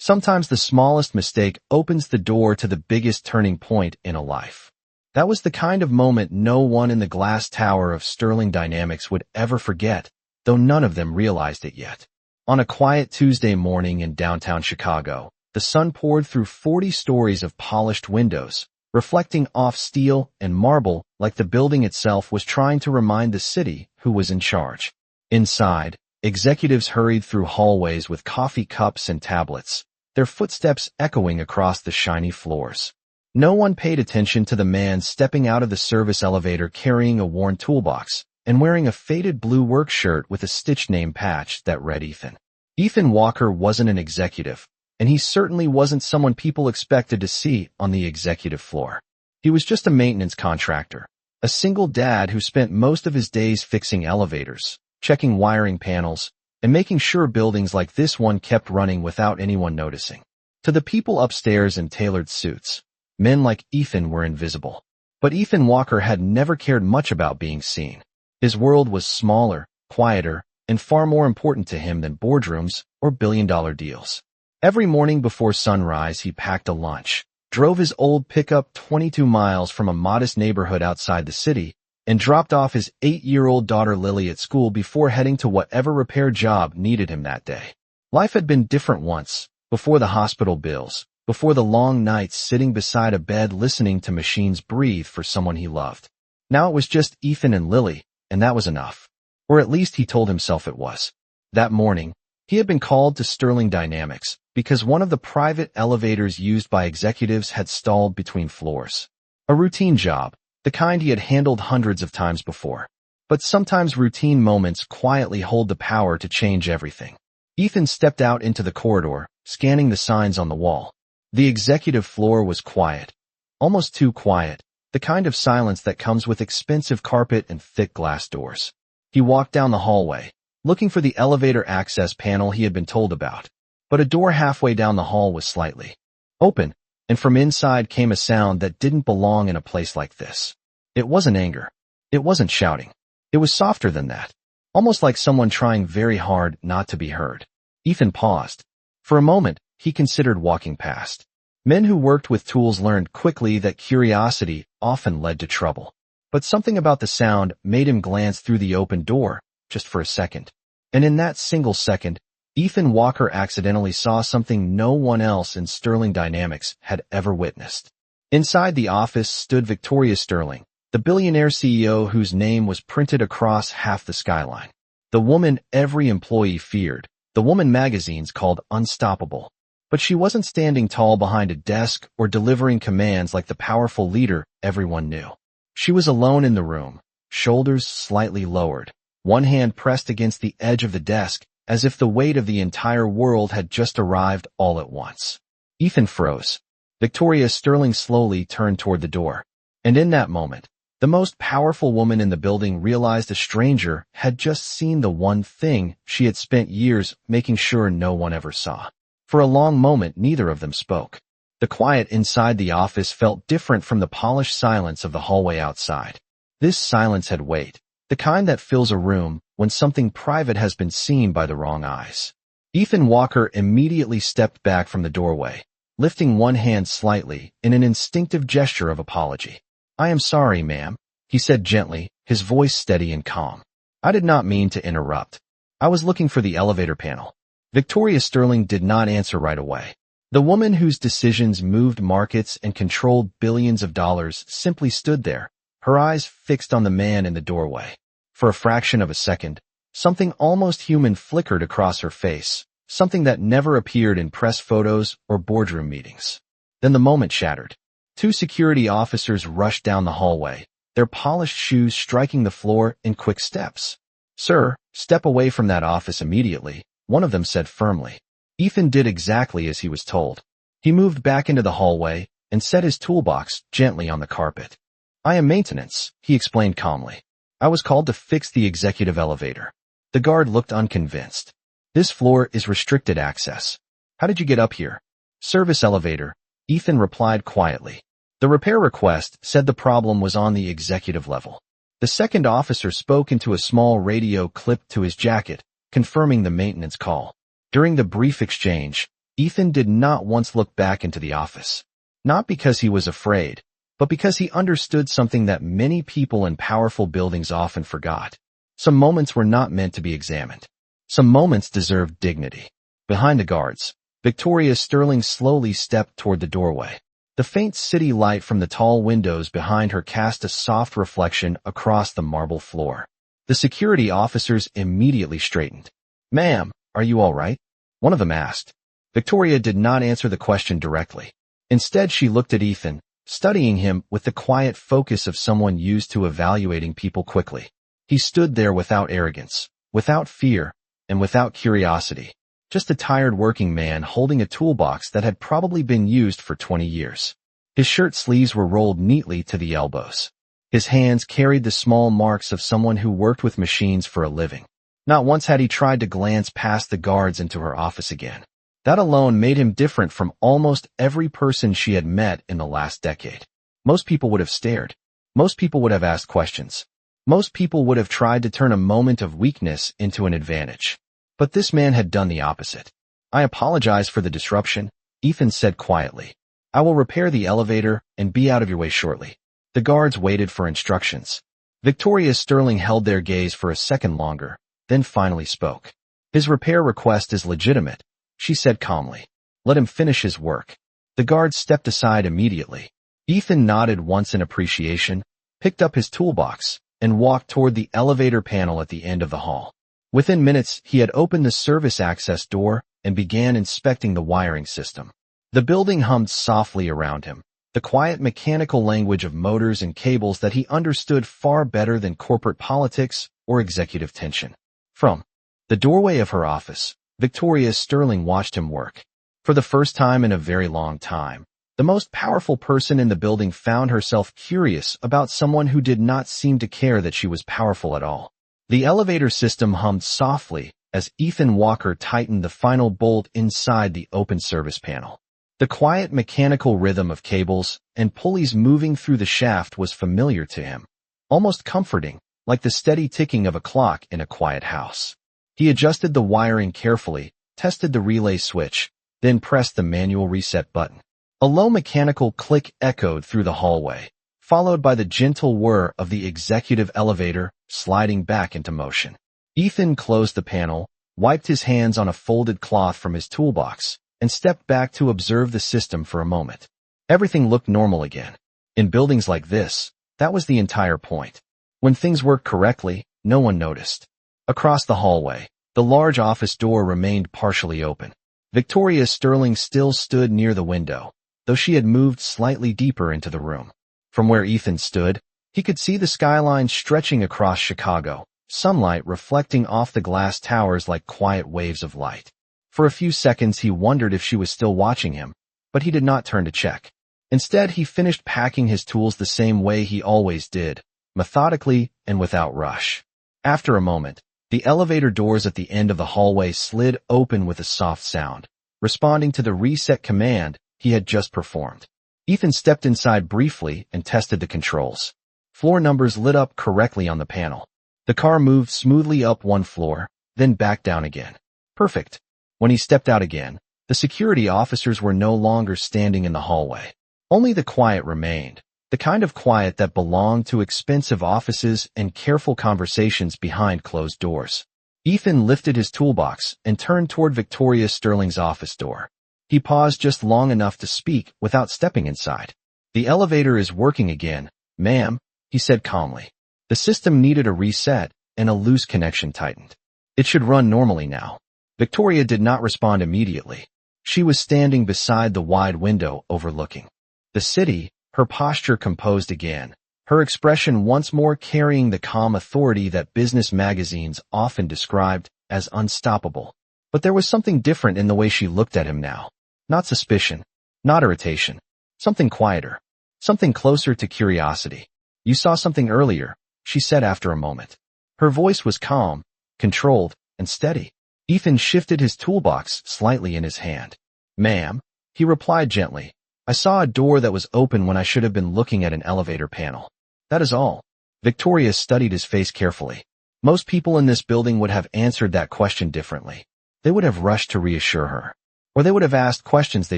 Sometimes the smallest mistake opens the door to the biggest turning point in a life. That was the kind of moment no one in the glass tower of Sterling Dynamics would ever forget, though none of them realized it yet. On a quiet Tuesday morning in downtown Chicago, the sun poured through 40 stories of polished windows, reflecting off steel and marble like the building itself was trying to remind the city who was in charge. Inside, executives hurried through hallways with coffee cups and tablets, their footsteps echoing across the shiny floors. No one paid attention to the man stepping out of the service elevator carrying a worn toolbox and wearing a faded blue work shirt with a stitched name patch that read Ethan. Ethan Walker wasn't an executive, and he certainly wasn't someone people expected to see on the executive floor. He was just a maintenance contractor, a single dad who spent most of his days fixing elevators, checking wiring panels, and making sure buildings like this one kept running without anyone noticing. To the people upstairs in tailored suits, men like Ethan were invisible. But Ethan Walker had never cared much about being seen. His world was smaller, quieter, and far more important to him than boardrooms or billion-dollar deals. Every morning before sunrise, he packed a lunch, drove his old pickup 22 miles from a modest neighborhood outside the city, and dropped off his 8-year-old daughter Lily at school before heading to whatever repair job needed him that day. Life had been different once, before the hospital bills, before the long nights sitting beside a bed listening to machines breathe for someone he loved. Now it was just Ethan and Lily, and that was enough. Or at least he told himself it was. That morning, he had been called to Sterling Dynamics because one of the private elevators used by executives had stalled between floors. A routine job, the kind he had handled hundreds of times before. But sometimes routine moments quietly hold the power to change everything. Ethan stepped out into the corridor, scanning the signs on the wall. The executive floor was quiet. Almost too quiet, the kind of silence that comes with expensive carpet and thick glass doors. He walked down the hallway, looking for the elevator access panel he had been told about. But a door halfway down the hall was slightly open, and from inside came a sound that didn't belong in a place like this. It wasn't anger. It wasn't shouting. It was softer than that, almost like someone trying very hard not to be heard. Ethan paused. For a moment, he considered walking past. Men who worked with tools learned quickly that curiosity often led to trouble. But something about the sound made him glance through the open door, just for a second. And in that single second, Ethan Walker accidentally saw something no one else in Sterling Dynamics had ever witnessed. Inside the office stood Victoria Sterling, the billionaire CEO whose name was printed across half the skyline. The woman every employee feared, the woman magazines called unstoppable. But she wasn't standing tall behind a desk or delivering commands like the powerful leader everyone knew. She was alone in the room, shoulders slightly lowered, one hand pressed against the edge of the desk, as if the weight of the entire world had just arrived all at once. Ethan froze. Victoria Sterling slowly turned toward the door. And in that moment, the most powerful woman in the building realized a stranger had just seen the one thing she had spent years making sure no one ever saw. For a long moment, neither of them spoke. The quiet inside the office felt different from the polished silence of the hallway outside. This silence had weight, the kind that fills a room when something private has been seen by the wrong eyes. Ethan Walker immediately stepped back from the doorway, lifting one hand slightly in an instinctive gesture of apology. "I am sorry, ma'am," he said gently, his voice steady and calm. "I did not mean to interrupt. I was looking for the elevator panel." Victoria Sterling did not answer right away. The woman whose decisions moved markets and controlled billions of dollars simply stood there, her eyes fixed on the man in the doorway. For a fraction of a second, something almost human flickered across her face, something that never appeared in press photos or boardroom meetings. Then the moment shattered. Two security officers rushed down the hallway, their polished shoes striking the floor in quick steps. "Sir, step away from that office immediately," one of them said firmly. Ethan did exactly as he was told. He moved back into the hallway and set his toolbox gently on the carpet. "I am maintenance," he explained calmly. "I was called to fix the executive elevator." The guard looked unconvinced. "This floor is restricted access. How did you get up here?" "Service elevator," Ethan replied quietly. The repair request said the problem was on the executive level. The second officer spoke into a small radio clipped to his jacket, confirming the maintenance call. During the brief exchange, Ethan did not once look back into the office. Not because he was afraid, but because he understood something that many people in powerful buildings often forgot. Some moments were not meant to be examined. Some moments deserved dignity. Behind the guards, Victoria Sterling slowly stepped toward the doorway. The faint city light from the tall windows behind her cast a soft reflection across the marble floor. The security officers immediately straightened. "Ma'am, are you all right?" one of them asked. Victoria did not answer the question directly. Instead, she looked at Ethan, studying him with the quiet focus of someone used to evaluating people quickly. He stood there without arrogance, without fear, and without curiosity. Just a tired working man holding a toolbox that had probably been used for 20 years. His shirt sleeves were rolled neatly to the elbows. His hands carried the small marks of someone who worked with machines for a living. Not once had he tried to glance past the guards into her office again. That alone made him different from almost every person she had met in the last decade. Most people would have stared. Most people would have asked questions. Most people would have tried to turn a moment of weakness into an advantage. But this man had done the opposite. "I apologize for the disruption," Ethan said quietly. "I will repair the elevator and be out of your way shortly." The guards waited for instructions. Victoria Sterling held their gaze for a second longer, then finally spoke. "His repair request is legitimate," she said calmly. "Let him finish his work." The guards stepped aside immediately. Ethan nodded once in appreciation, picked up his toolbox, and walked toward the elevator panel at the end of the hall. Within minutes, he had opened the service access door and began inspecting the wiring system. The building hummed softly around him, the quiet mechanical language of motors and cables that he understood far better than corporate politics or executive tension. From the doorway of her office, Victoria Sterling watched him work. For the first time in a very long time, the most powerful person in the building found herself curious about someone who did not seem to care that she was powerful at all. The elevator system hummed softly as Ethan Walker tightened the final bolt inside the open service panel. The quiet mechanical rhythm of cables and pulleys moving through the shaft was familiar to him, almost comforting, like the steady ticking of a clock in a quiet house. He adjusted the wiring carefully, tested the relay switch, then pressed the manual reset button. A low mechanical click echoed through the hallway, followed by the gentle whir of the executive elevator sliding back into motion. Ethan closed the panel, wiped his hands on a folded cloth from his toolbox, and stepped back to observe the system for a moment. Everything looked normal again. In buildings like this, that was the entire point. When things worked correctly, no one noticed. Across the hallway, the large office door remained partially open. Victoria Sterling still stood near the window, though she had moved slightly deeper into the room. From where Ethan stood, he could see the skyline stretching across Chicago, sunlight reflecting off the glass towers like quiet waves of light. For a few seconds he wondered if she was still watching him, but he did not turn to check. Instead, he finished packing his tools the same way he always did, methodically and without rush. After a moment, the elevator doors at the end of the hallway slid open with a soft sound, responding to the reset command he had just performed. Ethan stepped inside briefly and tested the controls. Floor numbers lit up correctly on the panel. The car moved smoothly up one floor, then back down again. Perfect. When he stepped out again, the security officers were no longer standing in the hallway. Only the quiet remained, the kind of quiet that belonged to expensive offices and careful conversations behind closed doors. Ethan lifted his toolbox and turned toward Victoria Sterling's office door. He paused just long enough to speak without stepping inside. "The elevator is working again, ma'am," he said calmly. The system needed a reset, and a loose connection tightened. "It should run normally now." Victoria did not respond immediately. She was standing beside the wide window overlooking the city, her posture composed again, her expression once more carrying the calm authority that business magazines often described as unstoppable. But there was something different in the way she looked at him now. Not suspicion, not irritation, something quieter, something closer to curiosity. "You saw something earlier," she said after a moment. Her voice was calm, controlled, and steady. Ethan shifted his toolbox slightly in his hand. "Ma'am," he replied gently, "I saw a door that was open when I should have been looking at an elevator panel. That is all." Victoria studied his face carefully. Most people in this building would have answered that question differently. They would have rushed to reassure her. or they would have asked questions they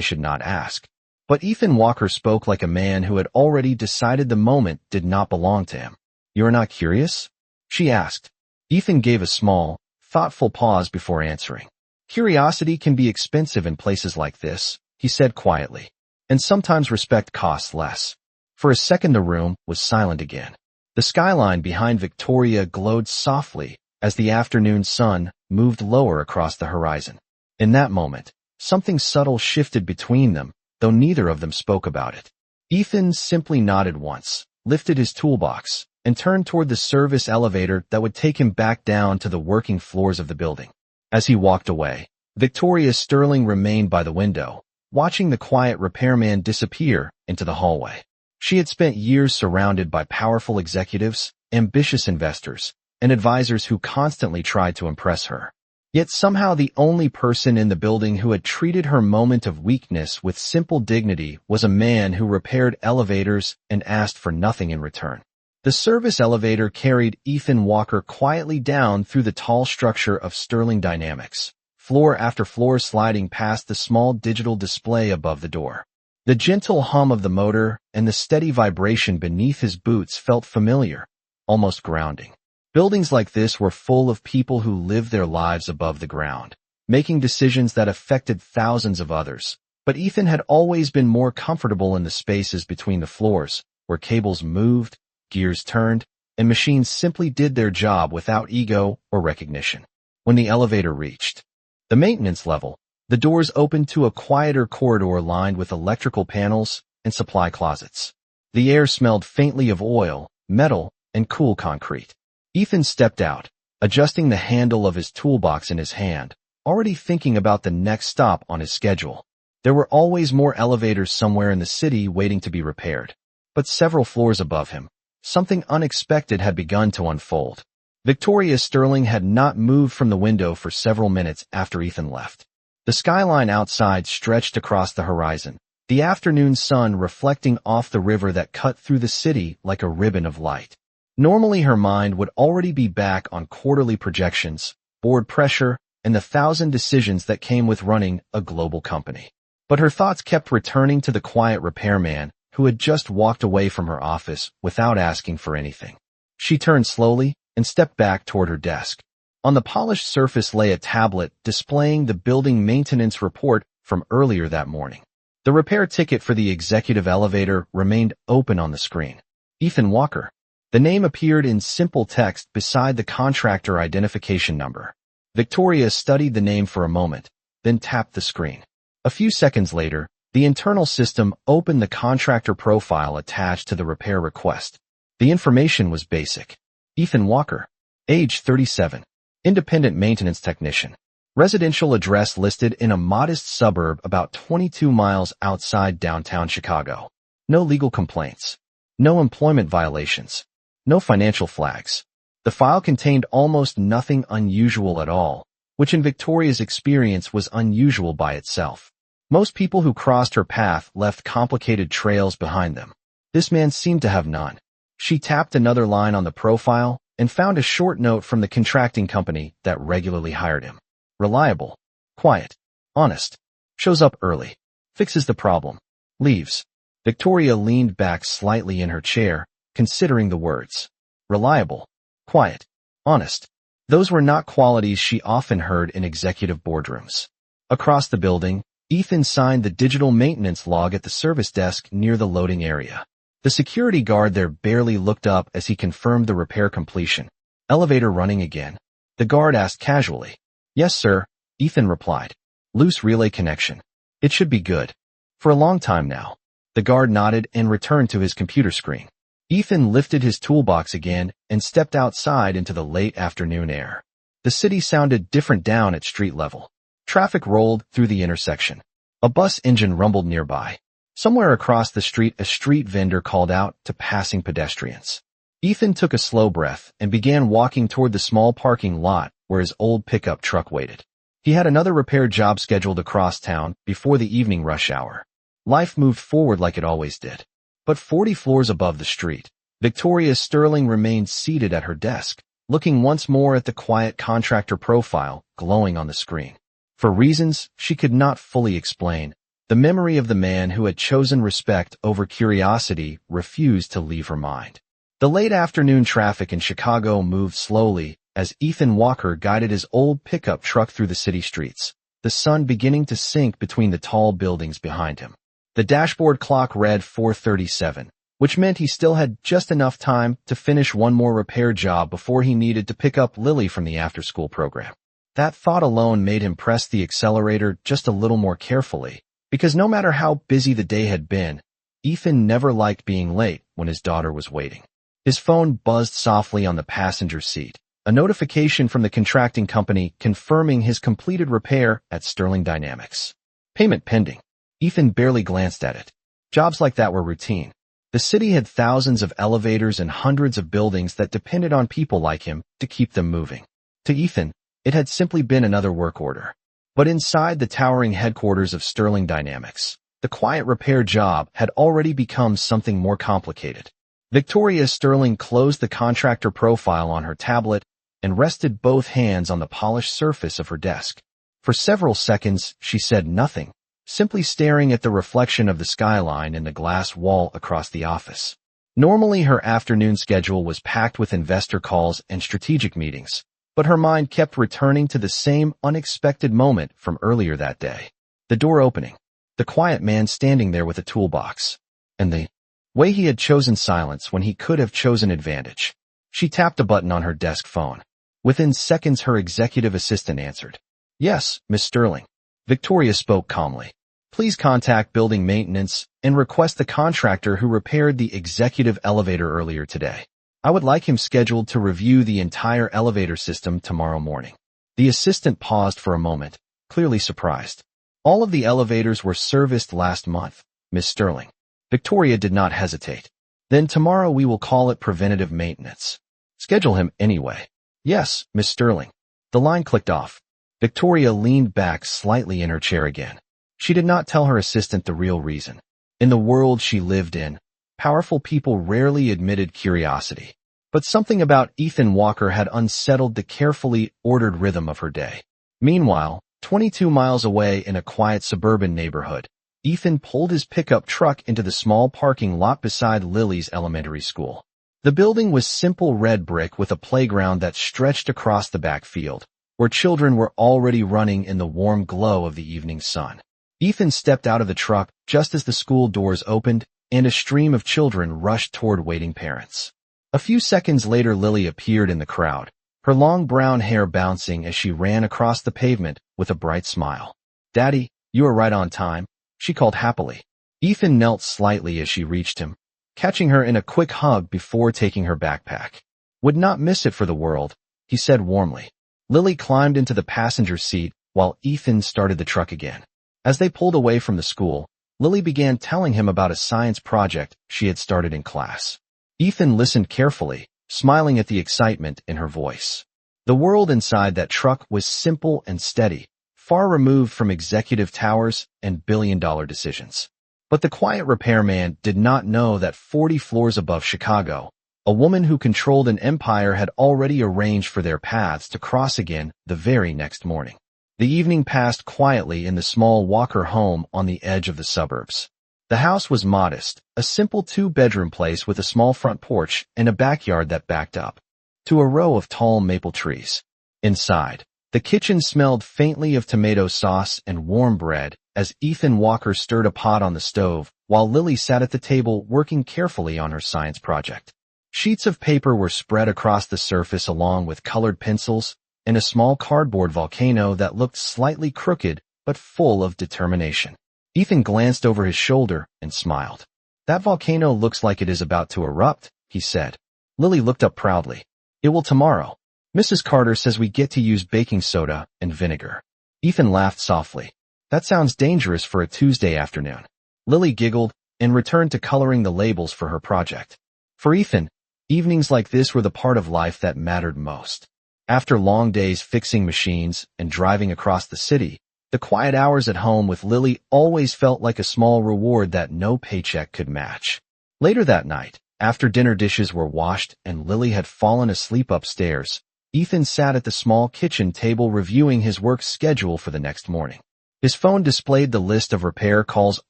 should not ask. But Ethan Walker spoke like a man who had already decided the moment did not belong to him. "You are not curious?" she asked. Ethan gave a small, thoughtful pause before answering. "Curiosity can be expensive in places like this," he said quietly. "And sometimes respect costs less." For a second the room was silent again. The skyline behind Victoria glowed softly as the afternoon sun moved lower across the horizon. In that moment, something subtle shifted between them, though neither of them spoke about it. Ethan simply nodded once, lifted his toolbox, and turned toward the service elevator that would take him back down to the working floors of the building. As he walked away, Victoria Sterling remained by the window, watching the quiet repairman disappear into the hallway. She had spent years surrounded by powerful executives, ambitious investors, and advisors who constantly tried to impress her. Yet somehow the only person in the building who had treated her moment of weakness with simple dignity was a man who repaired elevators and asked for nothing in return. The service elevator carried Ethan Walker quietly down through the tall structure of Sterling Dynamics, floor after floor sliding past the small digital display above the door. The gentle hum of the motor and the steady vibration beneath his boots felt familiar, almost grounding. Buildings like this were full of people who lived their lives above the ground, making decisions that affected thousands of others. But Ethan had always been more comfortable in the spaces between the floors, where cables moved, gears turned, and machines simply did their job without ego or recognition. When the elevator reached the maintenance level, the doors opened to a quieter corridor lined with electrical panels and supply closets. The air smelled faintly of oil, metal, and cool concrete. Ethan stepped out, adjusting the handle of his toolbox in his hand, already thinking about the next stop on his schedule. There were always more elevators somewhere in the city waiting to be repaired. But several floors above him, something unexpected had begun to unfold. Victoria Sterling had not moved from the window for several minutes after Ethan left. The skyline outside stretched across the horizon, the afternoon sun reflecting off the river that cut through the city like a ribbon of light. Normally her mind would already be back on quarterly projections, board pressure, and the 1,000 decisions that came with running a global company. But her thoughts kept returning to the quiet repairman who had just walked away from her office without asking for anything. She turned slowly and stepped back toward her desk. On the polished surface lay a tablet displaying the building maintenance report from earlier that morning. The repair ticket for the executive elevator remained open on the screen. Ethan Walker. The name appeared in simple text beside the contractor identification number. Victoria studied the name for a moment, then tapped the screen. A few seconds later, the internal system opened the contractor profile attached to the repair request. The information was basic. Ethan Walker. Age 37. Independent maintenance technician. Residential address listed in a modest suburb about 22 miles outside downtown Chicago. No legal complaints. No employment violations. No financial flags. The file contained almost nothing unusual at all, which in Victoria's experience was unusual by itself. Most people who crossed her path left complicated trails behind them. This man seemed to have none. She tapped another line on the profile and found a short note from the contracting company that regularly hired him. Reliable. Quiet. Honest. Shows up early. Fixes the problem. Leaves. Victoria leaned back slightly in her chair, considering the words. Reliable. Quiet. Honest. Those were not qualities she often heard in executive boardrooms. Across the building, Ethan signed the digital maintenance log at the service desk near the loading area. The security guard there barely looked up as he confirmed the repair completion. Elevator running again. The guard asked casually. Yes, sir, Ethan replied. Loose relay connection. It should be good. For a long time now. The guard nodded and returned to his computer screen. Ethan lifted his toolbox again and stepped outside into the late afternoon air. The city sounded different down at street level. Traffic rolled through the intersection. A bus engine rumbled nearby. Somewhere across the street, a street vendor called out to passing pedestrians. Ethan took a slow breath and began walking toward the small parking lot where his old pickup truck waited. He had another repair job scheduled across town before the evening rush hour. Life moved forward like it always did. But 40 floors above the street, Victoria Sterling remained seated at her desk, looking once more at the quiet contractor profile glowing on the screen. For reasons she could not fully explain, the memory of the man who had chosen respect over curiosity refused to leave her mind. The late afternoon traffic in Chicago moved slowly as Ethan Walker guided his old pickup truck through the city streets, the sun beginning to sink between the tall buildings behind him. The dashboard clock read 4:37, which meant he still had just enough time to finish one more repair job before he needed to pick up Lily from the after-school program. That thought alone made him press the accelerator just a little more carefully, because no matter how busy the day had been, Ethan never liked being late when his daughter was waiting. His phone buzzed softly on the passenger seat, a notification from the contracting company confirming his completed repair at Sterling Dynamics. Payment pending. Ethan barely glanced at it. Jobs like that were routine. The city had thousands of elevators and hundreds of buildings that depended on people like him to keep them moving. To Ethan, it had simply been another work order. But inside the towering headquarters of Sterling Dynamics, the quiet repair job had already become something more complicated. Victoria Sterling closed the contractor profile on her tablet and rested both hands on the polished surface of her desk. For several seconds, she said nothing, simply staring at the reflection of the skyline in the glass wall across the office. Normally, her afternoon schedule was packed with investor calls and strategic meetings, but her mind kept returning to the same unexpected moment from earlier that day. The door opening, the quiet man standing there with a toolbox, and the way he had chosen silence when he could have chosen advantage. She tapped a button on her desk phone. Within seconds, her executive assistant answered. "Yes, Miss Sterling." Victoria spoke calmly. "Please contact building maintenance and request the contractor who repaired the executive elevator earlier today. I would like him scheduled to review the entire elevator system tomorrow morning." The assistant paused for a moment, clearly surprised. "All of the elevators were serviced last month, Miss Sterling." Victoria did not hesitate. "Then tomorrow we will call it preventative maintenance. Schedule him anyway." "Yes, Miss Sterling." The line clicked off. Victoria leaned back slightly in her chair again. She did not tell her assistant the real reason. In the world she lived in, powerful people rarely admitted curiosity. But something about Ethan Walker had unsettled the carefully ordered rhythm of her day. Meanwhile, 22 miles away in a quiet suburban neighborhood, Ethan pulled his pickup truck into the small parking lot beside Lily's elementary school. The building was simple red brick with a playground that stretched across the backfield, where children were already running in the warm glow of the evening sun. Ethan stepped out of the truck just as the school doors opened, and a stream of children rushed toward waiting parents. A few seconds later, Lily appeared in the crowd, her long brown hair bouncing as she ran across the pavement with a bright smile. "Daddy, you are right on time," she called happily. Ethan knelt slightly as she reached him, catching her in a quick hug before taking her backpack. "Would not miss it for the world," he said warmly. Lily climbed into the passenger seat while Ethan started the truck again. As they pulled away from the school, Lily began telling him about a science project she had started in class. Ethan listened carefully, smiling at the excitement in her voice. The world inside that truck was simple and steady, far removed from executive towers and billion-dollar decisions. But the quiet repairman did not know that 40 floors above Chicago, a woman who controlled an empire had already arranged for their paths to cross again the very next morning. The evening passed quietly in the small Walker home on the edge of the suburbs. The house was modest, a simple two-bedroom place with a small front porch and a backyard that backed up to a row of tall maple trees. Inside, the kitchen smelled faintly of tomato sauce and warm bread as Ethan Walker stirred a pot on the stove while Lily sat at the table working carefully on her science project. Sheets of paper were spread across the surface along with colored pencils and a small cardboard volcano that looked slightly crooked but full of determination. Ethan glanced over his shoulder and smiled. "That volcano looks like it is about to erupt," he said. Lily looked up proudly. "It will tomorrow. Mrs. Carter says we get to use baking soda and vinegar." Ethan laughed softly. "That sounds dangerous for a Tuesday afternoon." Lily giggled and returned to coloring the labels for her project. For Ethan, evenings like this were the part of life that mattered most. After long days fixing machines and driving across the city, the quiet hours at home with Lily always felt like a small reward that no paycheck could match. Later that night, after dinner dishes were washed and Lily had fallen asleep upstairs, Ethan sat at the small kitchen table reviewing his work schedule for the next morning. His phone displayed the list of repair calls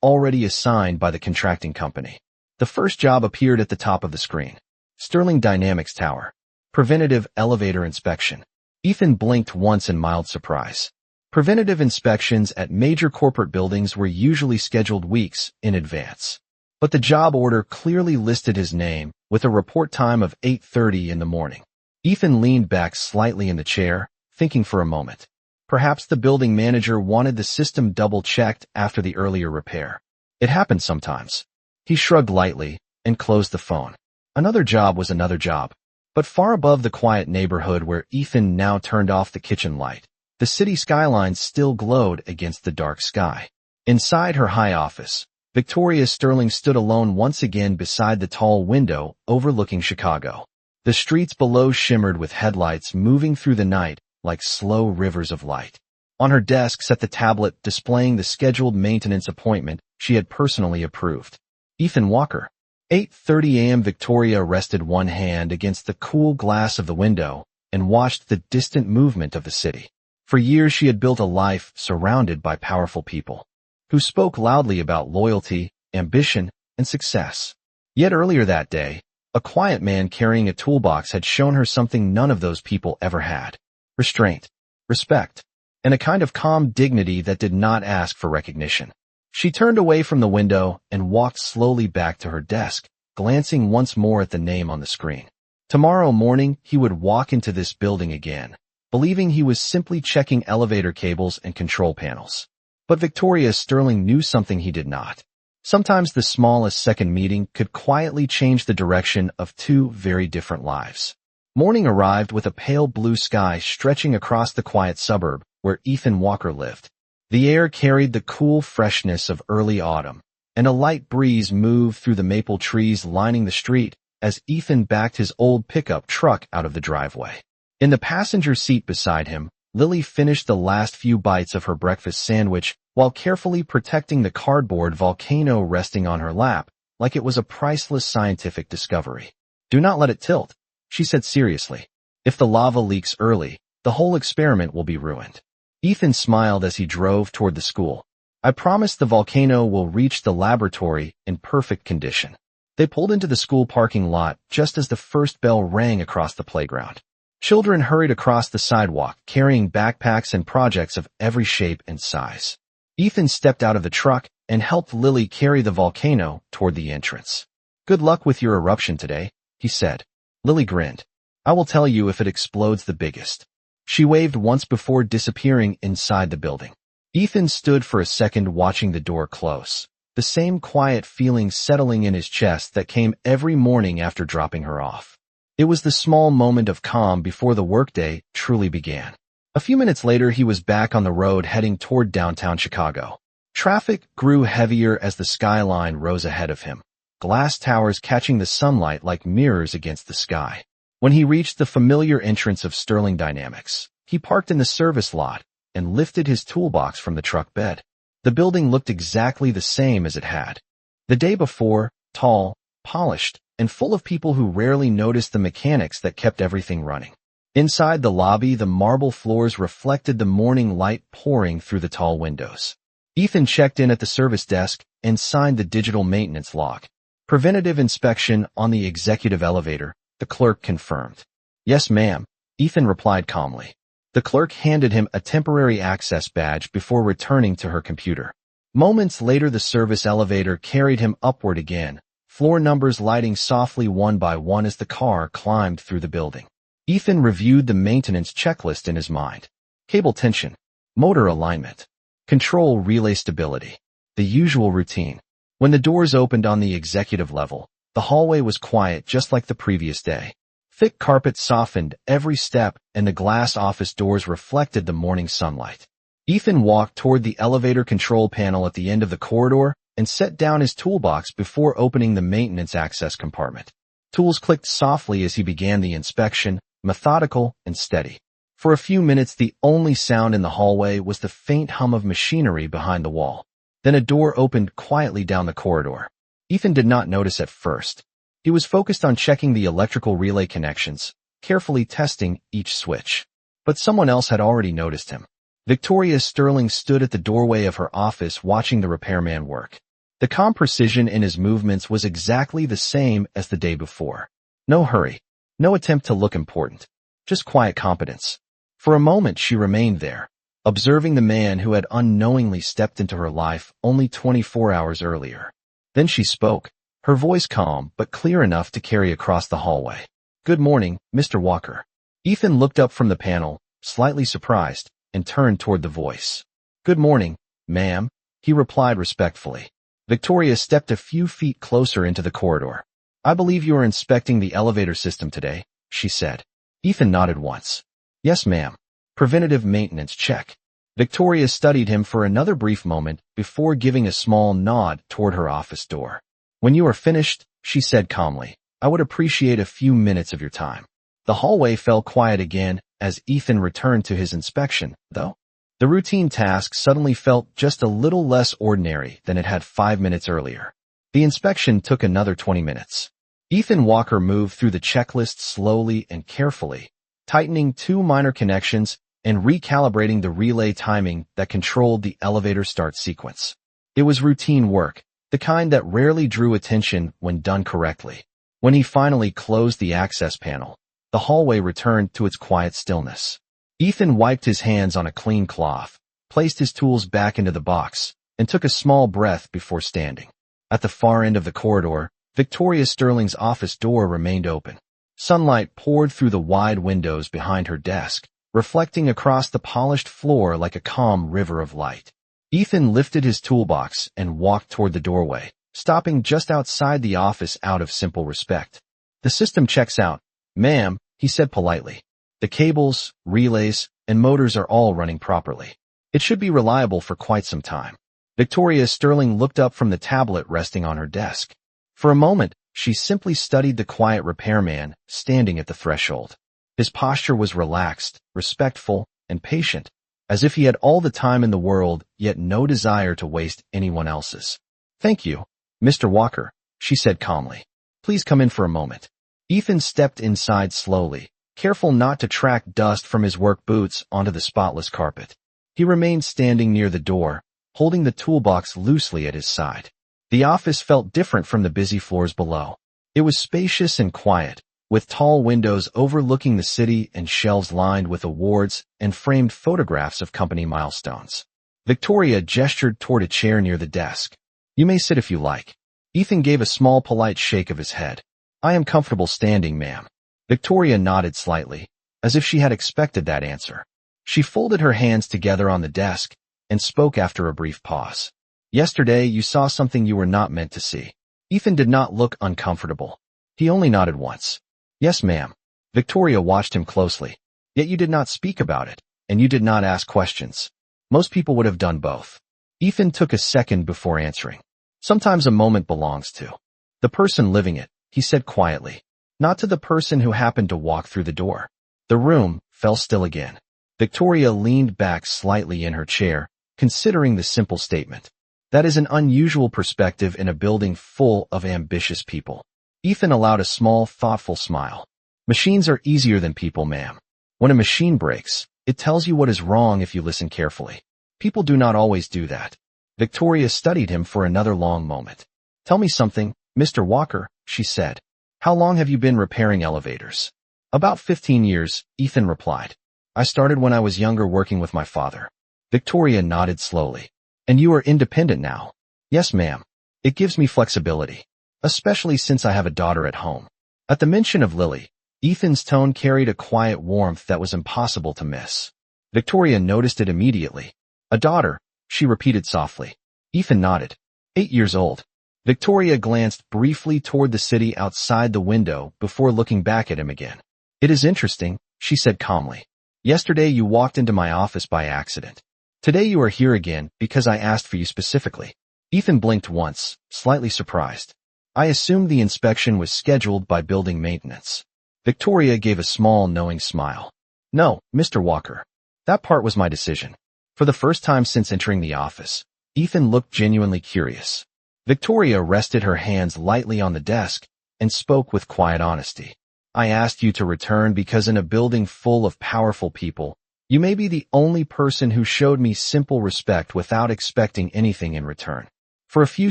already assigned by the contracting company. The first job appeared at the top of the screen. Sterling Dynamics Tower. Preventative elevator inspection. Ethan blinked once in mild surprise. Preventative inspections at major corporate buildings were usually scheduled weeks in advance. But the job order clearly listed his name, with a report time of 8:30 in the morning. Ethan leaned back slightly in the chair, thinking for a moment. Perhaps the building manager wanted the system double-checked after the earlier repair. It happened sometimes. He shrugged lightly and closed the phone. Another job was another job. But far above the quiet neighborhood where Ethan now turned off the kitchen light, the city skyline still glowed against the dark sky. Inside her high office, Victoria Sterling stood alone once again beside the tall window overlooking Chicago. The streets below shimmered with headlights moving through the night like slow rivers of light. On her desk sat the tablet displaying the scheduled maintenance appointment she had personally approved. Ethan Walker. 8:30 a.m. Victoria rested one hand against the cool glass of the window and watched the distant movement of the city. For years she had built a life surrounded by powerful people who spoke loudly about loyalty, ambition, and success. Yet earlier that day, a quiet man carrying a toolbox had shown her something none of those people ever had. Restraint, respect, and a kind of calm dignity that did not ask for recognition. She turned away from the window and walked slowly back to her desk, glancing once more at the name on the screen. Tomorrow morning, he would walk into this building again, believing he was simply checking elevator cables and control panels. But Victoria Sterling knew something he did not. Sometimes the smallest second meeting could quietly change the direction of two very different lives. Morning arrived with a pale blue sky stretching across the quiet suburb where Ethan Walker lived. The air carried the cool freshness of early autumn, and a light breeze moved through the maple trees lining the street as Ethan backed his old pickup truck out of the driveway. In the passenger seat beside him, Lily finished the last few bites of her breakfast sandwich while carefully protecting the cardboard volcano resting on her lap like it was a priceless scientific discovery. "Do not let it tilt," she said seriously. "If the lava leaks early, the whole experiment will be ruined." Ethan smiled as he drove toward the school. "I promise the volcano will reach the laboratory in perfect condition." They pulled into the school parking lot just as the first bell rang across the playground. Children hurried across the sidewalk, carrying backpacks and projects of every shape and size. Ethan stepped out of the truck and helped Lily carry the volcano toward the entrance. "Good luck with your eruption today," he said. Lily grinned. "I will tell you if it explodes the biggest." She waved once before disappearing inside the building. Ethan stood for a second watching the door close, the same quiet feeling settling in his chest that came every morning after dropping her off. It was the small moment of calm before the workday truly began. A few minutes later, he was back on the road heading toward downtown Chicago. Traffic grew heavier as the skyline rose ahead of him, glass towers catching the sunlight like mirrors against the sky. When he reached the familiar entrance of Sterling Dynamics, he parked in the service lot and lifted his toolbox from the truck bed. The building looked exactly the same as it had the day before, tall, polished, and full of people who rarely noticed the mechanics that kept everything running. Inside the lobby, the marble floors reflected the morning light pouring through the tall windows. Ethan checked in at the service desk and signed the digital maintenance log. "Preventative inspection on the executive elevator," the clerk confirmed. "Yes, ma'am," Ethan replied calmly. The clerk handed him a temporary access badge before returning to her computer. Moments later, the service elevator carried him upward again, floor numbers lighting softly one by one as the car climbed through the building. Ethan reviewed the maintenance checklist in his mind. Cable tension, motor alignment, control relay stability, the usual routine. When the doors opened on the executive level, the hallway was quiet just like the previous day. Thick carpet softened every step and the glass office doors reflected the morning sunlight. Ethan walked toward the elevator control panel at the end of the corridor and set down his toolbox before opening the maintenance access compartment. Tools clicked softly as he began the inspection, methodical and steady. For a few minutes, the only sound in the hallway was the faint hum of machinery behind the wall. Then a door opened quietly down the corridor. Ethan did not notice at first. He was focused on checking the electrical relay connections, carefully testing each switch. But someone else had already noticed him. Victoria Sterling stood at the doorway of her office watching the repairman work. The calm precision in his movements was exactly the same as the day before. No hurry. No attempt to look important. Just quiet competence. For a moment she remained there, observing the man who had unknowingly stepped into her life only 24 hours earlier. Then she spoke, her voice calm but clear enough to carry across the hallway. "Good morning, Mr. Walker." Ethan looked up from the panel, slightly surprised, and turned toward the voice. "Good morning, ma'am," he replied respectfully. Victoria stepped a few feet closer into the corridor. "I believe you are inspecting the elevator system today," she said. Ethan nodded once. "Yes, ma'am. Preventative maintenance check." Victoria studied him for another brief moment before giving a small nod toward her office door. "When you are finished," she said calmly, "I would appreciate a few minutes of your time." The hallway fell quiet again as Ethan returned to his inspection, though. The routine task suddenly felt just a little less ordinary than it had 5 minutes earlier. The inspection took another 20 minutes. Ethan Walker moved through the checklist slowly and carefully, tightening 2 minor connections and recalibrating the relay timing that controlled the elevator start sequence. It was routine work, the kind that rarely drew attention when done correctly. When he finally closed the access panel, the hallway returned to its quiet stillness. Ethan wiped his hands on a clean cloth, placed his tools back into the box, and took a small breath before standing. At the far end of the corridor, Victoria Sterling's office door remained open. Sunlight poured through the wide windows behind her desk, reflecting across the polished floor like a calm river of light. Ethan lifted his toolbox and walked toward the doorway, stopping just outside the office out of simple respect. "The system checks out, ma'am," he said politely. "The cables, relays, and motors are all running properly. It should be reliable for quite some time." Victoria Sterling looked up from the tablet resting on her desk. For a moment, she simply studied the quiet repairman standing at the threshold. His posture was relaxed, respectful, and patient, as if he had all the time in the world, yet no desire to waste anyone else's. "Thank you, Mr. Walker," she said calmly. "Please come in for a moment." Ethan stepped inside slowly, careful not to track dust from his work boots onto the spotless carpet. He remained standing near the door, holding the toolbox loosely at his side. The office felt different from the busy floors below. It was spacious and quiet, with tall windows overlooking the city and shelves lined with awards and framed photographs of company milestones. Victoria gestured toward a chair near the desk. "You may sit if you like." Ethan gave a small polite shake of his head. "I am comfortable standing, ma'am." Victoria nodded slightly, as if she had expected that answer. She folded her hands together on the desk and spoke after a brief pause. "Yesterday you saw something you were not meant to see." Ethan did not look uncomfortable. He only nodded once. "Yes, ma'am." Victoria watched him closely. "Yet you did not speak about it, and you did not ask questions. Most people would have done both." Ethan took a second before answering. "Sometimes a moment belongs to the person living it," he said quietly. Not to the person who happened to walk through the door. The room fell still again. Victoria leaned back slightly in her chair, considering the simple statement. That is an unusual perspective in a building full of ambitious people. Ethan allowed a small, thoughtful smile. "Machines are easier than people, ma'am. When a machine breaks, it tells you what is wrong if you listen carefully. People do not always do that." Victoria studied him for another long moment. "Tell me something, Mr. Walker," she said. "How long have you been repairing elevators?" "About 15 years, Ethan replied. "I started when I was younger working with my father." Victoria nodded slowly. "And you are independent now?" "Yes, ma'am. It gives me flexibility, especially since I have a daughter at home." At the mention of Lily, Ethan's tone carried a quiet warmth that was impossible to miss. Victoria noticed it immediately. "A daughter," she repeated softly. Ethan nodded. 8 years old. Victoria glanced briefly toward the city outside the window before looking back at him again. "It is interesting," she said calmly. "Yesterday you walked into my office by accident. Today you are here again because I asked for you specifically." Ethan blinked once, slightly surprised. "I assumed the inspection was scheduled by building maintenance." Victoria gave a small, knowing smile. "No, Mr. Walker. That part was my decision." For the first time since entering the office, Ethan looked genuinely curious. Victoria rested her hands lightly on the desk and spoke with quiet honesty. I asked you to return because in a building full of powerful people, you may be the only person who showed me simple respect without expecting anything in return. For a few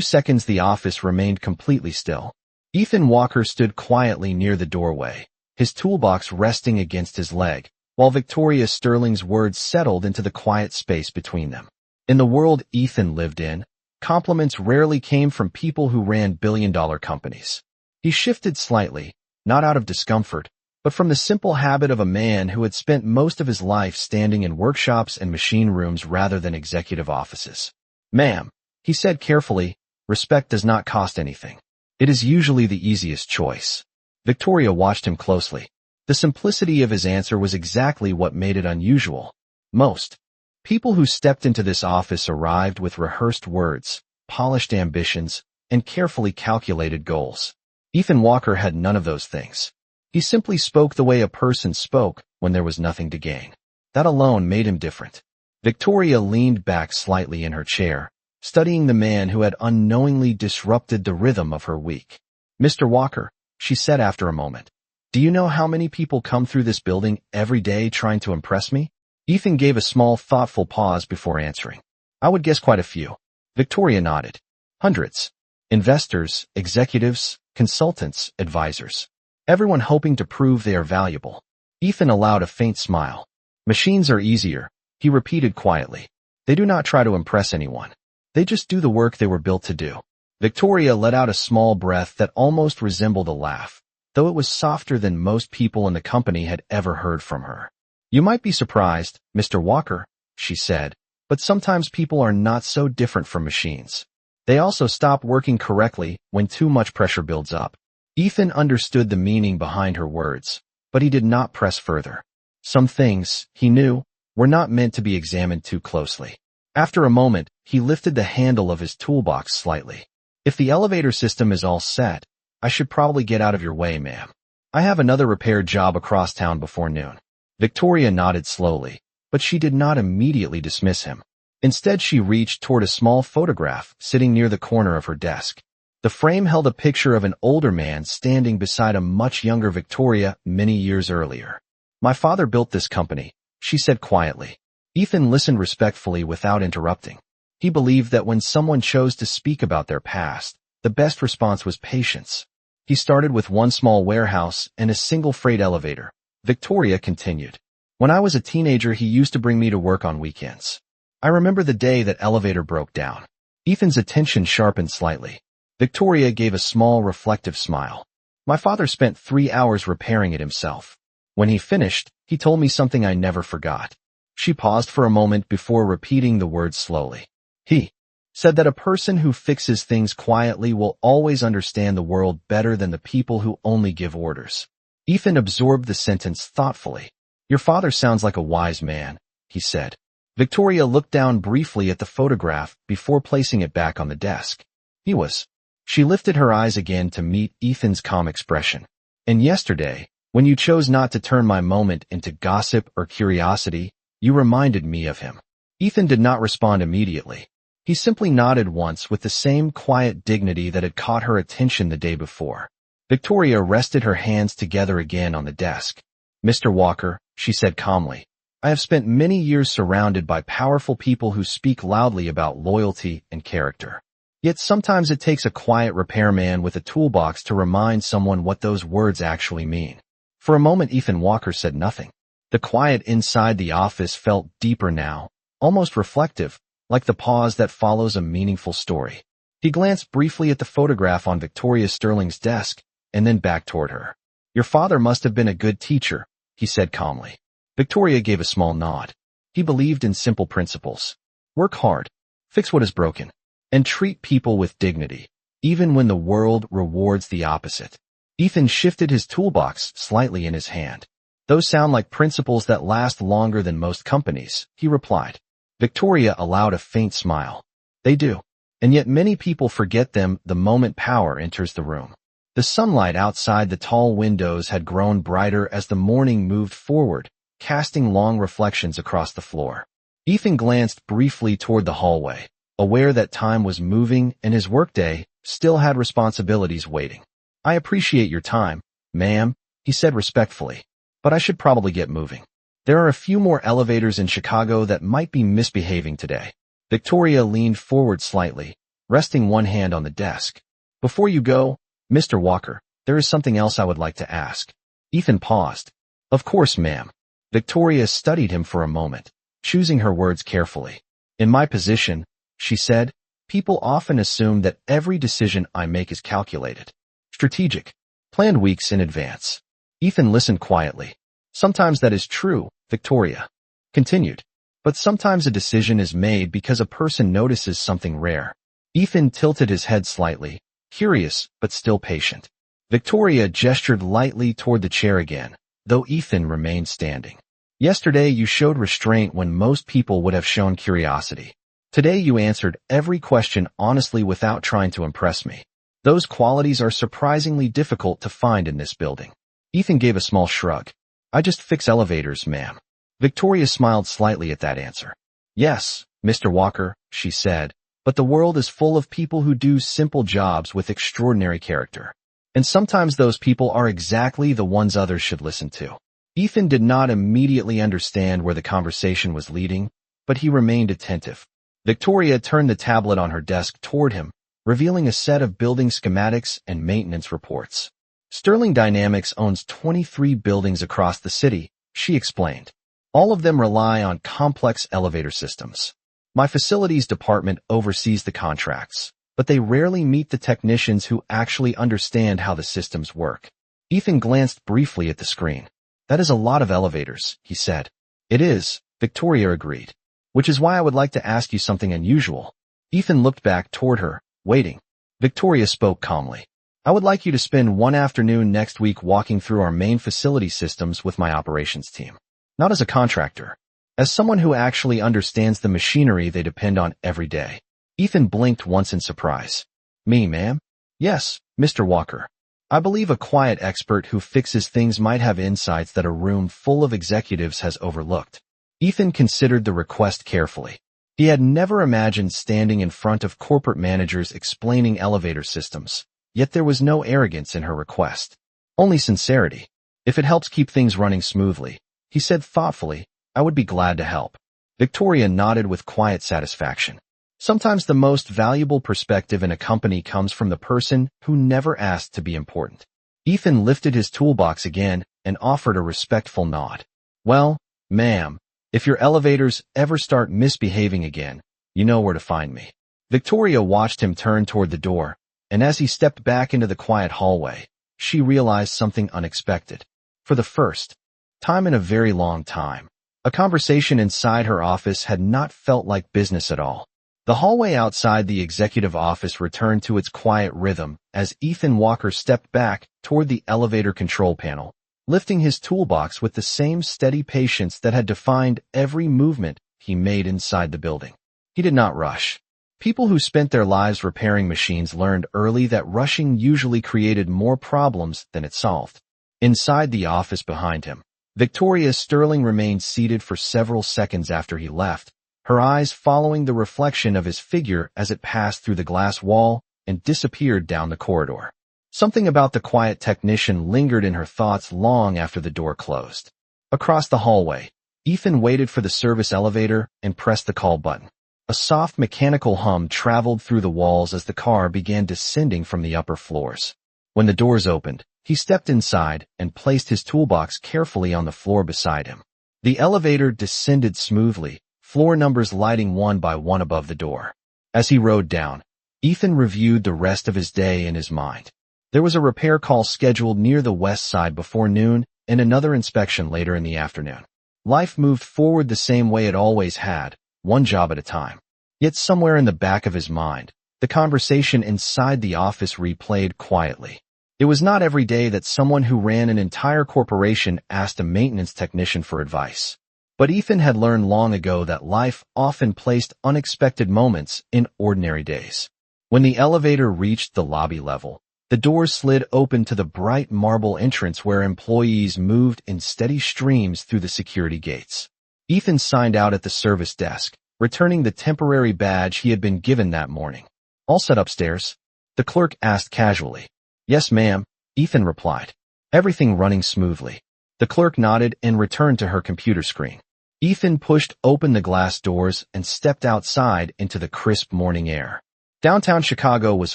seconds the office remained completely still. Ethan Walker stood quietly near the doorway, his toolbox resting against his leg, while Victoria Sterling's words settled into the quiet space between them. In the world Ethan lived in, compliments rarely came from people who ran billion-dollar companies. He shifted slightly, not out of discomfort, but from the simple habit of a man who had spent most of his life standing in workshops and machine rooms rather than executive offices. "Ma'am," he said carefully, "respect does not cost anything. It is usually the easiest choice." Victoria watched him closely. The simplicity of his answer was exactly what made it unusual. Most people who stepped into this office arrived with rehearsed words, polished ambitions, and carefully calculated goals. Ethan Walker had none of those things. He simply spoke the way a person spoke when there was nothing to gain. That alone made him different. Victoria leaned back slightly in her chair, studying the man who had unknowingly disrupted the rhythm of her week. "Mr. Walker," she said after a moment, "do you know how many people come through this building every day trying to impress me?" Ethan gave a small, thoughtful pause before answering. "I would guess quite a few." Victoria nodded. "Hundreds. Investors, executives, consultants, advisors. Everyone hoping to prove they are valuable." Ethan allowed a faint smile. "Machines are easier," he repeated quietly. "They do not try to impress anyone. They just do the work they were built to do." Victoria let out a small breath that almost resembled a laugh, though it was softer than most people in the company had ever heard from her. "You might be surprised, Mr. Walker," she said, "but sometimes people are not so different from machines. They also stop working correctly when too much pressure builds up." Ethan understood the meaning behind her words, but he did not press further. Some things, he knew, were not meant to be examined too closely. After a moment, he lifted the handle of his toolbox slightly. "If the elevator system is all set, I should probably get out of your way, ma'am. I have another repair job across town before noon." Victoria nodded slowly, but she did not immediately dismiss him. Instead, she reached toward a small photograph sitting near the corner of her desk. The frame held a picture of an older man standing beside a much younger Victoria many years earlier. "My father built this company," she said quietly. Ethan listened respectfully without interrupting. He believed that when someone chose to speak about their past, the best response was patience. "He started with one small warehouse and a single freight elevator," Victoria continued. "When I was a teenager, he used to bring me to work on weekends. I remember the day that elevator broke down." Ethan's attention sharpened slightly. Victoria gave a small, reflective smile. "My father spent 3 hours repairing it himself. When he finished, he told me something I never forgot." She paused for a moment before repeating the words slowly. "He said that a person who fixes things quietly will always understand the world better than the people who only give orders." Ethan absorbed the sentence thoughtfully. "Your father sounds like a wise man," he said. Victoria looked down briefly at the photograph before placing it back on the desk. "He was." She lifted her eyes again to meet Ethan's calm expression. "And yesterday, when you chose not to turn my moment into gossip or curiosity, you reminded me of him." Ethan did not respond immediately. He simply nodded once with the same quiet dignity that had caught her attention the day before. Victoria rested her hands together again on the desk. "Mr. Walker," she said calmly, "I have spent many years surrounded by powerful people who speak loudly about loyalty and character. Yet sometimes it takes a quiet repairman with a toolbox to remind someone what those words actually mean." For a moment Ethan Walker said nothing. The quiet inside the office felt deeper now, almost reflective, like the pause that follows a meaningful story. He glanced briefly at the photograph on Victoria Sterling's desk, and then back toward her. "Your father must have been a good teacher," he said calmly. Victoria gave a small nod. He believed in simple principles. Work hard, fix what is broken, and treat people with dignity, even when the world rewards the opposite. Ethan shifted his toolbox slightly in his hand. "Those sound like principles that last longer than most companies," he replied. Victoria allowed a faint smile. "They do. And yet many people forget them the moment power enters the room." The sunlight outside the tall windows had grown brighter as the morning moved forward, casting long reflections across the floor. Ethan glanced briefly toward the hallway, aware that time was moving and his workday still had responsibilities waiting. "I appreciate your time, ma'am," he said respectfully. But I should probably get moving. There are a few more elevators in Chicago that might be misbehaving today. Victoria leaned forward slightly, resting one hand on the desk. Before you go, Mr. Walker, there is something else I would like to ask. Ethan paused. Of course, ma'am. Victoria studied him for a moment, choosing her words carefully. In my position, she said, people often assume that every decision I make is calculated, strategic, planned weeks in advance. Ethan listened quietly. Sometimes that is true, Victoria continued. But sometimes a decision is made because a person notices something rare. Ethan tilted his head slightly, curious but still patient. Victoria gestured lightly toward the chair again, though Ethan remained standing. Yesterday you showed restraint when most people would have shown curiosity. Today you answered every question honestly without trying to impress me. Those qualities are surprisingly difficult to find in this building. Ethan gave a small shrug. I just fix elevators, ma'am. Victoria smiled slightly at that answer. Yes, Mr. Walker, she said, but the world is full of people who do simple jobs with extraordinary character. And sometimes those people are exactly the ones others should listen to. Ethan did not immediately understand where the conversation was leading, but he remained attentive. Victoria turned the tablet on her desk toward him, revealing a set of building schematics and maintenance reports. Sterling Dynamics owns 23 buildings across the city, she explained. All of them rely on complex elevator systems. My facilities department oversees the contracts, but they rarely meet the technicians who actually understand how the systems work. Ethan glanced briefly at the screen. That is a lot of elevators, he said. It is, Victoria agreed. Which is why I would like to ask you something unusual. Ethan looked back toward her, waiting. Victoria spoke calmly. I would like you to spend one afternoon next week walking through our main facility systems with my operations team. Not as a contractor. As someone who actually understands the machinery they depend on every day. Ethan blinked once in surprise. Me, ma'am? Yes, Mr. Walker. I believe a quiet expert who fixes things might have insights that a room full of executives has overlooked. Ethan considered the request carefully. He had never imagined standing in front of corporate managers explaining elevator systems, yet there was no arrogance in her request. Only sincerity. If it helps keep things running smoothly, he said thoughtfully, I would be glad to help. Victoria nodded with quiet satisfaction. Sometimes the most valuable perspective in a company comes from the person who never asked to be important. Ethan lifted his toolbox again and offered a respectful nod. Well, ma'am, if your elevators ever start misbehaving again, you know where to find me. Victoria watched him turn toward the door, and as he stepped back into the quiet hallway, she realized something unexpected. For the first time in a very long time, a conversation inside her office had not felt like business at all. The hallway outside the executive office returned to its quiet rhythm as Ethan Walker stepped back toward the elevator control panel, lifting his toolbox with the same steady patience that had defined every movement he made inside the building. He did not rush. People who spent their lives repairing machines learned early that rushing usually created more problems than it solved. Inside the office behind him, Victoria Sterling remained seated for several seconds after he left, her eyes following the reflection of his figure as it passed through the glass wall and disappeared down the corridor. Something about the quiet technician lingered in her thoughts long after the door closed. Across the hallway, Ethan waited for the service elevator and pressed the call button. A soft mechanical hum traveled through the walls as the car began descending from the upper floors. When the doors opened, he stepped inside and placed his toolbox carefully on the floor beside him. The elevator descended smoothly, floor numbers lighting one by one above the door. As he rode down, Ethan reviewed the rest of his day in his mind. There was a repair call scheduled near the west side before noon and another inspection later in the afternoon. Life moved forward the same way it always had, one job at a time. Yet somewhere in the back of his mind, the conversation inside the office replayed quietly. It was not every day that someone who ran an entire corporation asked a maintenance technician for advice. But Ethan had learned long ago that life often placed unexpected moments in ordinary days. When the elevator reached the lobby level, the doors slid open to the bright marble entrance where employees moved in steady streams through the security gates. Ethan signed out at the service desk, returning the temporary badge he had been given that morning. All set upstairs? The clerk asked casually. Yes, ma'am, Ethan replied. everything running smoothly. The clerk nodded and returned to her computer screen. Ethan pushed open the glass doors and stepped outside into the crisp morning air. Downtown Chicago was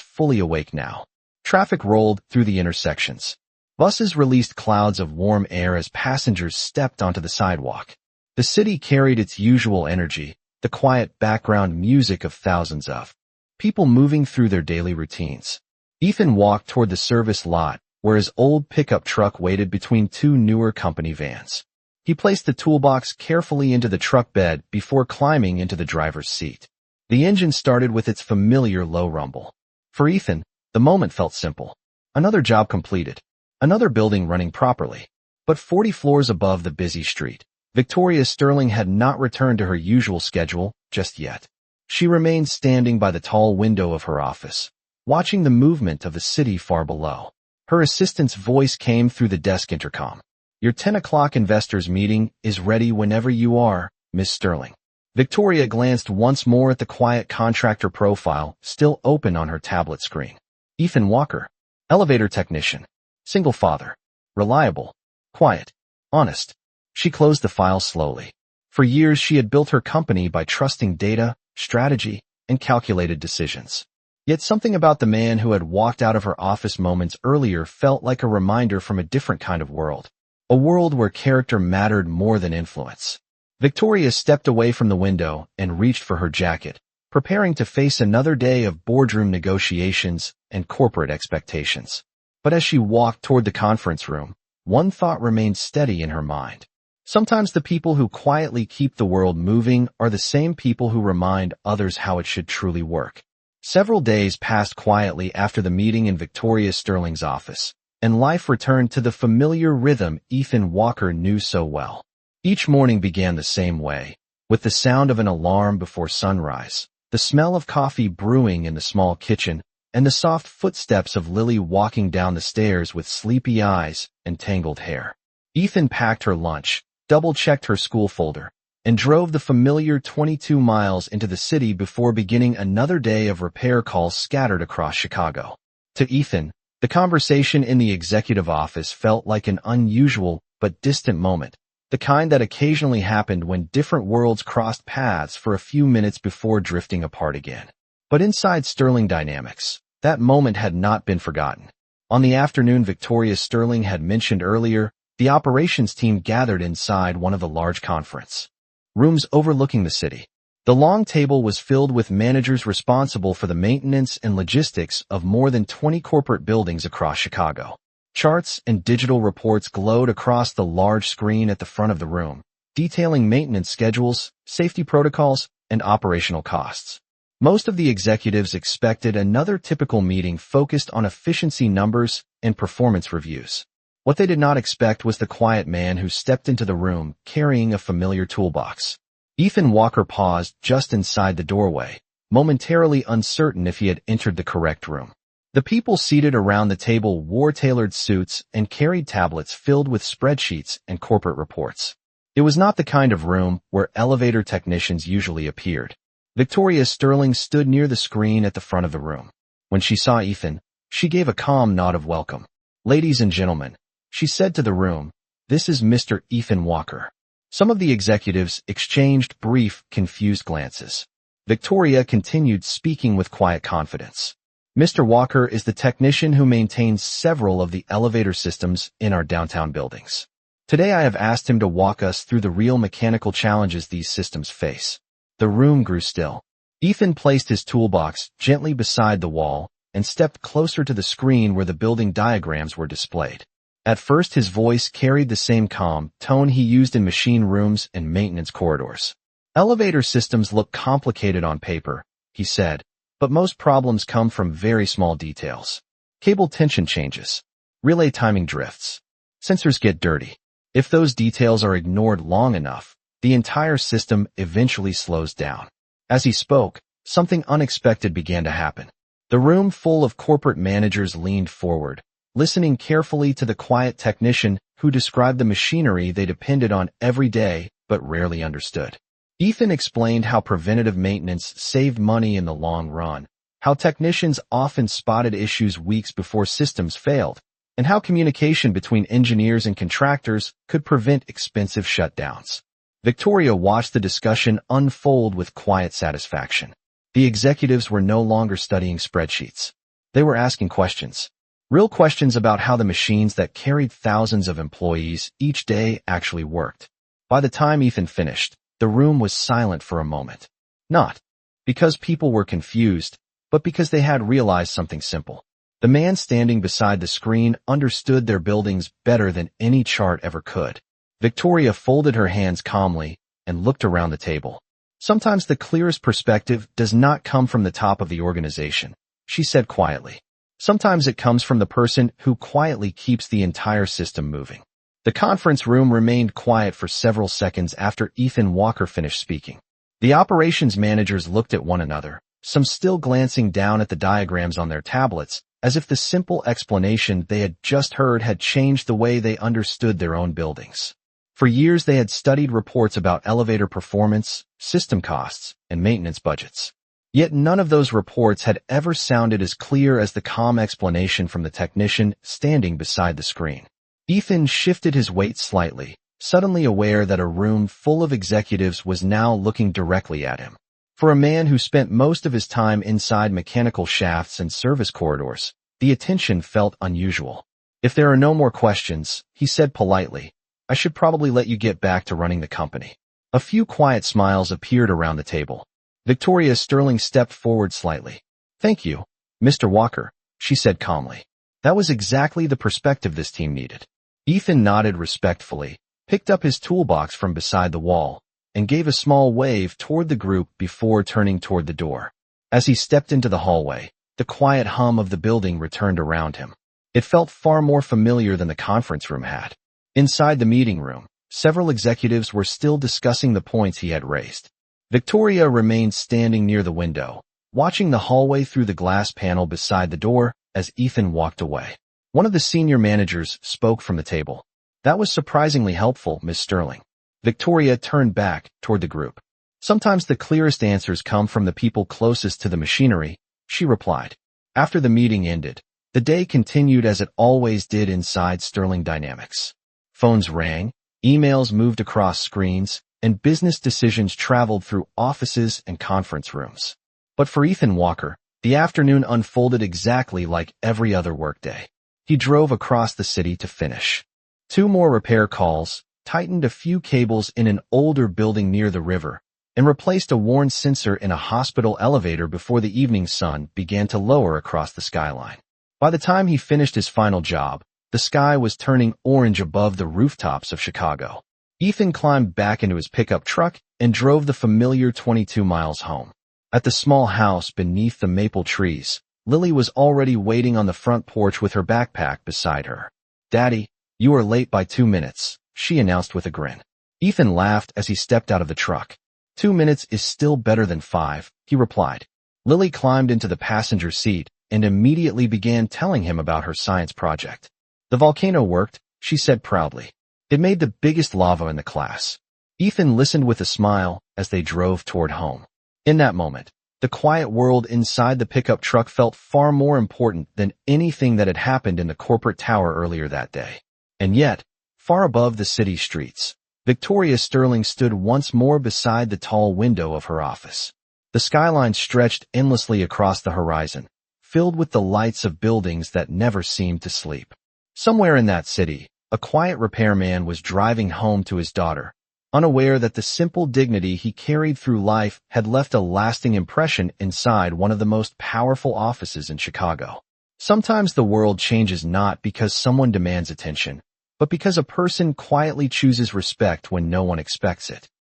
fully awake now. Traffic rolled through the intersections. Buses released clouds of warm air as passengers stepped onto the sidewalk. The city carried its usual energy, the quiet background music of thousands of people moving through their daily routines. Ethan walked toward the service lot, where his old pickup truck waited between two newer company vans. He placed the toolbox carefully into the truck bed before climbing into the driver's seat. The engine started with its familiar low rumble. For Ethan, the moment felt simple. Another job completed. Another building running properly. But 40 floors above the busy street, Victoria Sterling had not returned to her usual schedule just yet. She remained standing by the tall window of her office, watching the movement of the city far below. Her assistant's voice came through the desk intercom. "Your 10 o'clock investors meeting is ready whenever you are, Miss Sterling." Victoria glanced once more at the quiet contractor profile still open on her tablet screen. Ethan Walker, elevator technician, single father, reliable, quiet, honest. She closed the file slowly. For years she had built her company by trusting data, strategy, and calculated decisions. Yet something about the man who had walked out of her office moments earlier felt like a reminder from a different kind of world. A world where character mattered more than influence. Victoria stepped away from the window and reached for her jacket, preparing to face another day of boardroom negotiations and corporate expectations. But as she walked toward the conference room, one thought remained steady in her mind. Sometimes the people who quietly keep the world moving are the same people who remind others how it should truly work. Several days passed quietly after the meeting in Victoria Sterling's office, and life returned to the familiar rhythm Ethan Walker knew so well. Each morning began the same way, with the sound of an alarm before sunrise, the smell of coffee brewing in the small kitchen, and the soft footsteps of Lily walking down the stairs with sleepy eyes and tangled hair. Ethan packed her lunch, double-checked her school folder, and drove the familiar 22 miles into the city before beginning another day of repair calls scattered across Chicago. To Ethan, the conversation in the executive office felt like an unusual but distant moment, the kind that occasionally happened when different worlds crossed paths for a few minutes before drifting apart again. But inside Sterling Dynamics, that moment had not been forgotten. On the afternoon Victoria Sterling had mentioned earlier, the operations team gathered inside one of the large conference rooms overlooking the city. The long table was filled with managers responsible for the maintenance and logistics of more than 20 corporate buildings across Chicago. Charts and digital reports glowed across the large screen at the front of the room, detailing maintenance schedules, safety protocols, and operational costs. Most of the executives expected another typical meeting focused on efficiency numbers and performance reviews. What they did not expect was the quiet man who stepped into the room carrying a familiar toolbox. Ethan Walker paused just inside the doorway, momentarily uncertain if he had entered the correct room. The people seated around the table wore tailored suits and carried tablets filled with spreadsheets and corporate reports. It was not the kind of room where elevator technicians usually appeared. Victoria Sterling stood near the screen at the front of the room. When she saw Ethan, she gave a calm nod of welcome. "Ladies and gentlemen," she said to the room, "this is Mr. Ethan Walker." Some of the executives exchanged brief, confused glances. Victoria continued speaking with quiet confidence. "Mr. Walker is the technician who maintains several of the elevator systems in our downtown buildings. Today I have asked him to walk us through the real mechanical challenges these systems face." The room grew still. Ethan placed his toolbox gently beside the wall and stepped closer to the screen where the building diagrams were displayed. At first his voice carried the same calm tone he used in machine rooms and maintenance corridors. "Elevator systems look complicated on paper," he said, "but most problems come from very small details. Cable tension changes, relay timing drifts, sensors get dirty. If those details are ignored long enough, the entire system eventually slows down." As he spoke, something unexpected began to happen. The room full of corporate managers leaned forward, listening carefully to the quiet technician who described the machinery they depended on every day but rarely understood. Ethan explained how preventative maintenance saved money in the long run, how technicians often spotted issues weeks before systems failed, and how communication between engineers and contractors could prevent expensive shutdowns. Victoria watched the discussion unfold with quiet satisfaction. The executives were no longer studying spreadsheets. They were asking questions. Real questions about how the machines that carried thousands of employees each day actually worked. By the time Ethan finished, the room was silent for a moment. Not because people were confused, but because they had realized something simple. The man standing beside the screen understood their buildings better than any chart ever could. Victoria folded her hands calmly and looked around the table. Sometimes the clearest perspective does not come from the top of the organization, she said quietly. Sometimes it comes from the person who quietly keeps the entire system moving. The conference room remained quiet for several seconds after Ethan Walker finished speaking. The operations managers looked at one another, some still glancing down at the diagrams on their tablets, as if the simple explanation they had just heard had changed the way they understood their own buildings. For years they had studied reports about elevator performance, system costs, and maintenance budgets. Yet none of those reports had ever sounded as clear as the calm explanation from the technician standing beside the screen. Ethan shifted his weight slightly, suddenly aware that a room full of executives was now looking directly at him. For a man who spent most of his time inside mechanical shafts and service corridors, the attention felt unusual. "If there are no more questions," he said politely, "I should probably let you get back to running the company." A few quiet smiles appeared around the table. Victoria Sterling stepped forward slightly. "Thank you, Mr. Walker," she said calmly. That was exactly the perspective this team needed. Ethan nodded respectfully, picked up his toolbox from beside the wall, and gave a small wave toward the group before turning toward the door. As he stepped into the hallway, the quiet hum of the building returned around him. It felt far more familiar than the conference room had. Inside the meeting room, several executives were still discussing the points he had raised. Victoria remained standing near the window, watching the hallway through the glass panel beside the door as Ethan walked away. One of the senior managers spoke from the table. "That was surprisingly helpful, Miss Sterling." Victoria turned back toward the group. "Sometimes the clearest answers come from the people closest to the machinery," she replied. After the meeting ended, the day continued as it always did inside Sterling Dynamics. Phones rang, emails moved across screens, and business decisions traveled through offices and conference rooms. But for Ethan Walker, the afternoon unfolded exactly like every other workday. He drove across the city to finish 2 more repair calls, tightened a few cables in an older building near the river, and replaced a worn sensor in a hospital elevator before the evening sun began to lower across the skyline. By the time he finished his final job, the sky was turning orange above the rooftops of Chicago. Ethan climbed back into his pickup truck and drove the familiar 22 miles home. At the small house beneath the maple trees, Lily was already waiting on the front porch with her backpack beside her. "Daddy, you are late by 2 minutes," she announced with a grin. Ethan laughed as he stepped out of the truck. 2 minutes is still better than 5, he replied. Lily climbed into the passenger seat and immediately began telling him about her science project. "The volcano worked," she said proudly. "It made the biggest lava in the class." Ethan listened with a smile as they drove toward home. In that moment, the quiet world inside the pickup truck felt far more important than anything that had happened in the corporate tower earlier that day. And yet, far above the city streets, Victoria Sterling stood once more beside the tall window of her office. The skyline stretched endlessly across the horizon, filled with the lights of buildings that never seemed to sleep. Somewhere in that city, a quiet repairman was driving home to his daughter, unaware that the simple dignity he carried through life had left a lasting impression inside one of the most powerful offices in Chicago. Sometimes the world changes not because someone demands attention, but because a person quietly chooses respect when no one expects it.